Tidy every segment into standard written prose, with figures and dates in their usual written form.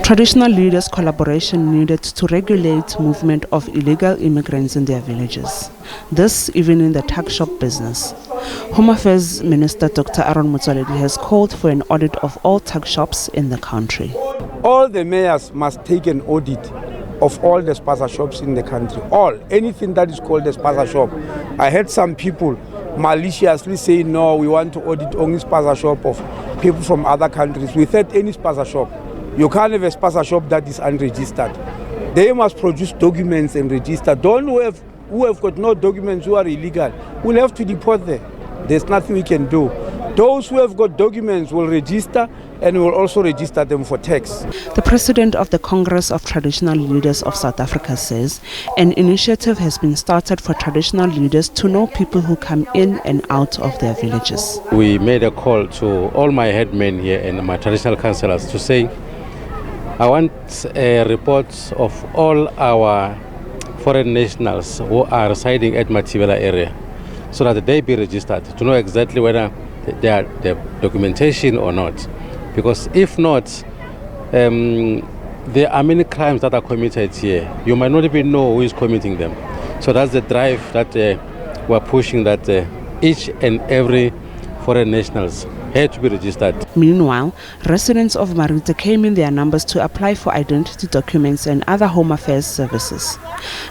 Traditional leaders' collaboration needed to regulate movement of illegal immigrants in their villages. This even in the tuck shop business. Home Affairs Minister Dr. Motsoaledi has called for an audit of all tuck shops in the country. All the mayors must take an audit of all the spaza shops in the country. All, anything that is called a spaza shop. I heard some people maliciously say, no, we want to audit only spaza shop of people from other countries. Without any spaza shop, you can't have a spaza shop that is unregistered. They must produce documents and register. Who have got no documents, who are illegal, we'll have to deport them. There's nothing we can do. Those who have got documents will register, and will also register them for tax. The president of the Congress of Traditional Leaders of South Africa says an initiative has been started for traditional leaders to know people who come in and out of their villages. We made a call to all my headmen here and my traditional councillors to say, I want a report of all our foreign nationals who are residing at Mathivela area, so that they be registered to know exactly whether they are the documentation or not. Because if not, there are many crimes that are committed here. You might not even know who is committing them. So that's the drive that we're pushing, that each and every foreign nationals had to be registered. Meanwhile, residents of Marite came in their numbers to apply for identity documents and other home affairs services.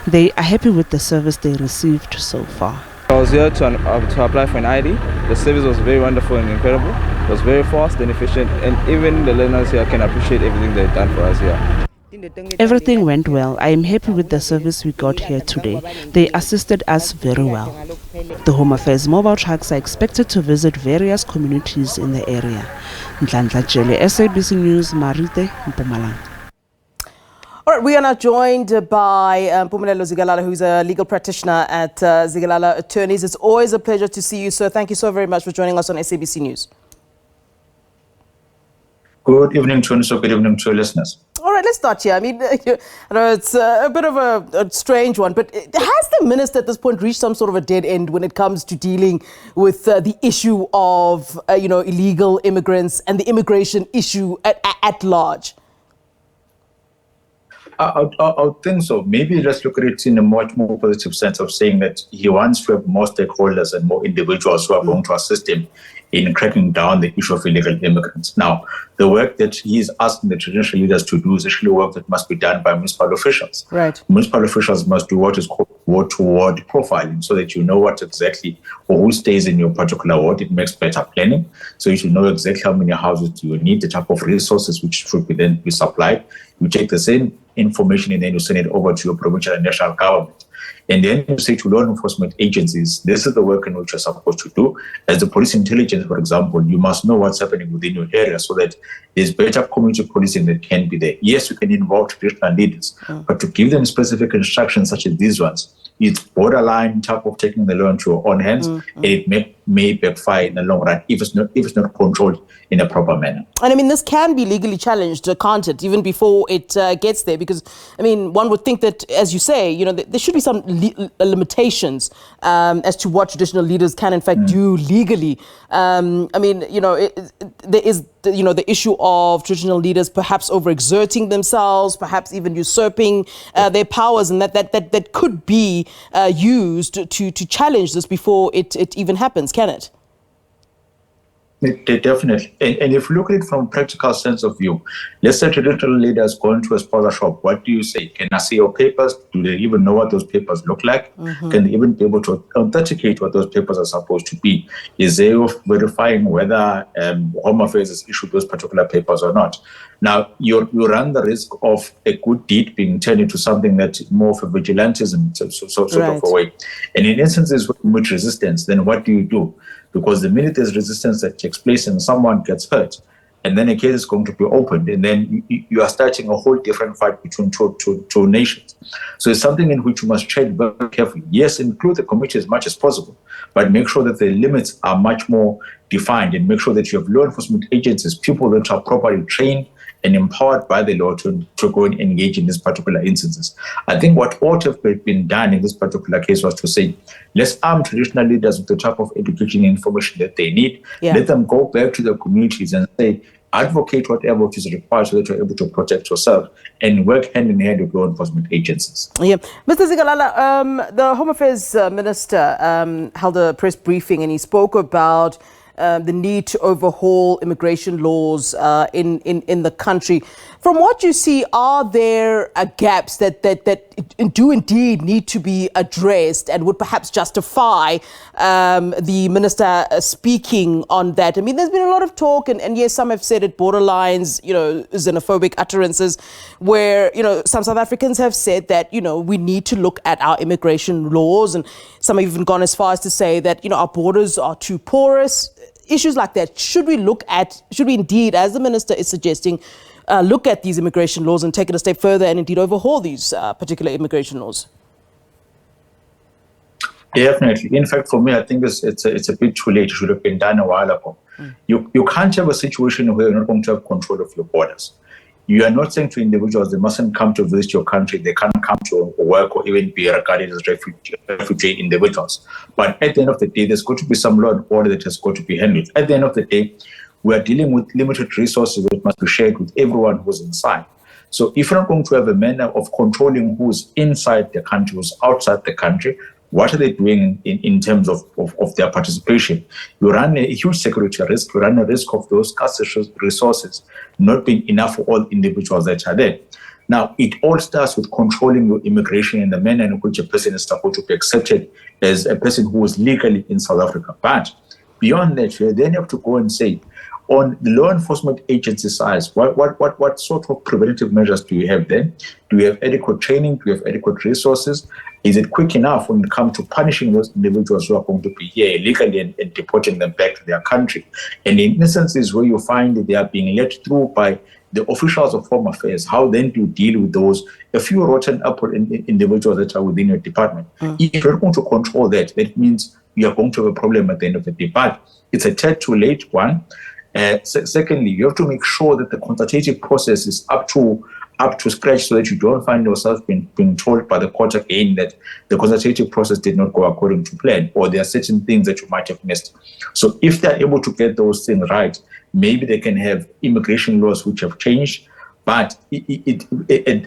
They are happy with the service they received so far. I was here to apply for an ID. The service was very wonderful and incredible. It was very fast and efficient, and even the learners here can appreciate everything they've done for us here. Everything went well. I am happy with the service we got here today. They assisted us very well. The Home Affairs mobile trucks are expected to visit various communities in the area. Nhlanhla, Jele, SABC News, Marite, Mpumalanga. All right, we are now joined by Mpumelelo Zikalala, who's a legal practitioner at Zikalala Attorneys. It's always a pleasure to see you, sir. Thank you so very much for joining us on SABC News. Good evening, Tony. Good evening to your listeners. All right, let's start here. I mean, I know it's a bit of a strange one, but has the minister at this point reached some sort of a dead end when it comes to dealing with the issue of, illegal immigrants and the immigration issue at large? I think so. Maybe let's look at it in a much more positive sense of saying that he wants to have more stakeholders and more individuals who are going to assist him in cracking down the issue of illegal immigrants. Now, the work that he is asking the traditional leaders to do is actually work that must be done by municipal officials. Right. Municipal officials must do what is called ward profiling, so that you know what exactly or who stays in your particular ward. It makes better planning. So you should know exactly how many houses you need, the type of resources which should then be supplied. You take the same information and then you send it over to your provincial and national government. And then you say to law enforcement agencies, this is the work in which you're supposed to do. As the police intelligence, for example, you must know what's happening within your area so that there's better community policing that can be there. Yes, you can involve traditional leaders, but to give them specific instructions such as these ones, it's borderline type of taking the law into your own hands, and it may backfire in the long run if it's not controlled in a proper manner. And I mean, this can be legally challenged, can't it, even before it gets there? Because, I mean, one would think that, as you say, there should be some limitations as to what traditional leaders can, in fact, do legally. I mean, there is, the issue of traditional leaders perhaps overexerting themselves, perhaps even usurping their powers, and that could be used to challenge this before it even happens, can it? Definitely. And if you look at it from a practical sense of view, let's say traditional leaders go into a spaza shop. What do you say? Can I see your papers? Do they even know what those papers look like? Can they even be able to authenticate what those papers are supposed to be? Is they verifying whether Home Affairs has issued those particular papers or not? Now, you run the risk of a good deed being turned into something that's more of a vigilantism sort of a way. And in instances with resistance, then what do? Because the minute there's resistance that takes place and someone gets hurt, and then a case is going to be opened, and then you are starting a whole different fight between two nations. So it's something in which you must tread very carefully. Yes, include the community as much as possible, but make sure that the limits are much more defined, and make sure that you have law enforcement agencies, people that are properly trained and empowered by the law to go and engage in these particular instances. I think what ought to have been done in this particular case was to say, let's arm traditional leaders with the type of education and information that they need. Let them go back to their communities and say, advocate whatever is required so that you're able to protect yourself and work hand in hand with law enforcement agencies. Yeah. Mr. Zikalala, the Home Affairs Minister held a press briefing and he spoke about the need to overhaul immigration laws in the country. From what you see, are there gaps that do indeed need to be addressed and would perhaps justify the minister speaking on that? I mean, there's been a lot of talk, and yes, some have said it borderlines, xenophobic utterances, where, some South Africans have said that, we need to look at our immigration laws, and some have even gone as far as to say that, our borders are too porous. Issues like that, should we indeed, as the minister is suggesting, look at these immigration laws and take it a step further and indeed overhaul these particular immigration laws? Definitely. In fact, for me, I think it's a bit too late. It should have been done a while ago. You can't have a situation where you're not going to have control of your borders. You are not saying to individuals they mustn't come to visit your country, they can't come to work or even be regarded as refugee individuals. But at the end of the day, there's got to be some law and order that has got to be handled. At the end of the day, we are dealing with limited resources that must be shared with everyone who's inside. So if you're not going to have a manner of controlling who's inside the country, who's outside the country, what are they doing in terms of their participation? You run a huge security risk. You run a risk of those scarce resources not being enough for all individuals that are there. Now, it all starts with controlling your immigration in the manner in which a person is supposed to be accepted as a person who is legally in South Africa. But beyond that, you then have to go and say, on the law enforcement agency side, what sort of preventative measures do you have then? Do you have adequate training? Do you have adequate resources? Is it quick enough when it comes to punishing those individuals who are going to be here illegally and deporting them back to their country? And in instances where you find that they are being led through by the officials of Home Affairs, how then do you deal with those, a few rotten apple individuals that are within your department? If you're going to control that, that means you are going to have a problem at the end of the day. But it's a tad too late, one. Secondly, you have to make sure that the consultative process is up to scratch so that you don't find yourself being told by the court again that the consultative process did not go according to plan, or there are certain things that you might have missed. So if they're able to get those things right, maybe they can have immigration laws which have changed. But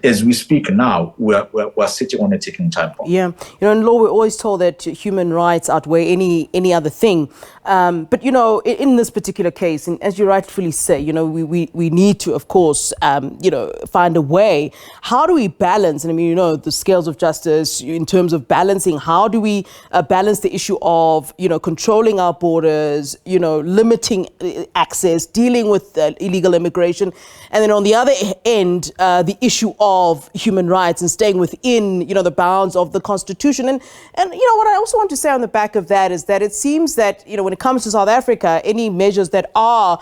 as we speak now, we're sitting on a ticking time bomb. Yeah, in law we're always told that human rights outweigh any other thing. But in this particular case, and as you rightfully say, we need to, of course, find a way. How do we balance? And I mean, the scales of justice in terms of balancing. How do we balance the issue of controlling our borders, limiting access, dealing with illegal immigration, and then on the other end, the issue of human rights and staying within, the bounds of the Constitution. And what I also want to say on the back of that is that it seems that, when it comes to South Africa, any measures that are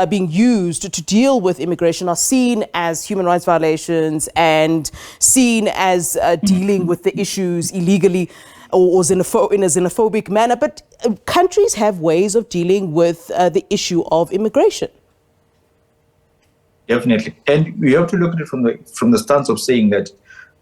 being used to deal with immigration are seen as human rights violations and seen as dealing with the issues illegally or in a xenophobic manner. But countries have ways of dealing with the issue of immigration. Definitely. And we have to look at it from the stance of saying that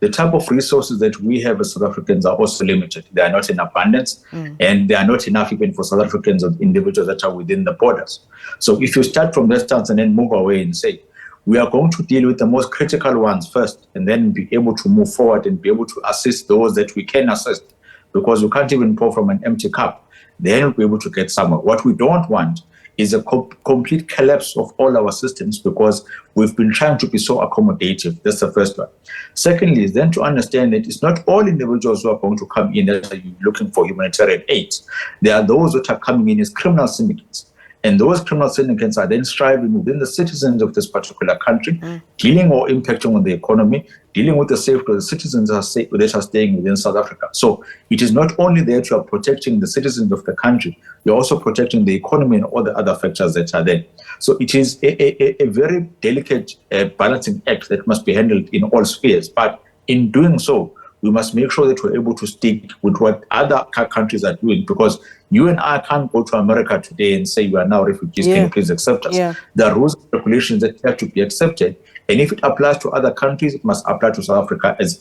the type of resources that we have as South Africans are also limited. They are not in abundance, and they are not enough even for South Africans or individuals that are within the borders. So if you start from that stance and then move away and say, we are going to deal with the most critical ones first, and then be able to move forward and be able to assist those that we can assist, because we can't even pour from an empty cup, then we'll be able to get somewhere. What we don't want is a complete collapse of all our systems, because we've been trying to be so accommodative. That's the first one. Secondly, is then to understand that it's not all individuals who are going to come in that are looking for humanitarian aid. There are those that are coming in as criminal syndicates. And those criminal syndicates are then striving within the citizens of this particular country, dealing or impacting on the economy, dealing with the safety of the citizens that are staying within South Africa. So it is not only that you are protecting the citizens of the country, you're also protecting the economy and all the other factors that are there. So it is a very delicate balancing act that must be handled in all spheres. But in doing so, we must make sure that we're able to stick with what other countries are doing, because you and I can't go to America today and say, you are now refugees, can you please accept us? There are rules and regulations that have to be accepted. And if it applies to other countries, it must apply to South Africa as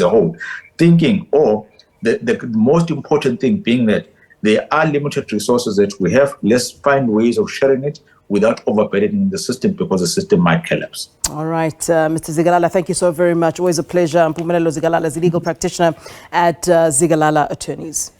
a whole. The most important thing being that there are limited resources that we have. Let's find ways of sharing it. without overburdening the system, because the system might collapse. All right, Mr. Zikalala, thank you so very much. Always a pleasure. Mpumelelo Zikalala is a legal practitioner at Zikalala Attorneys.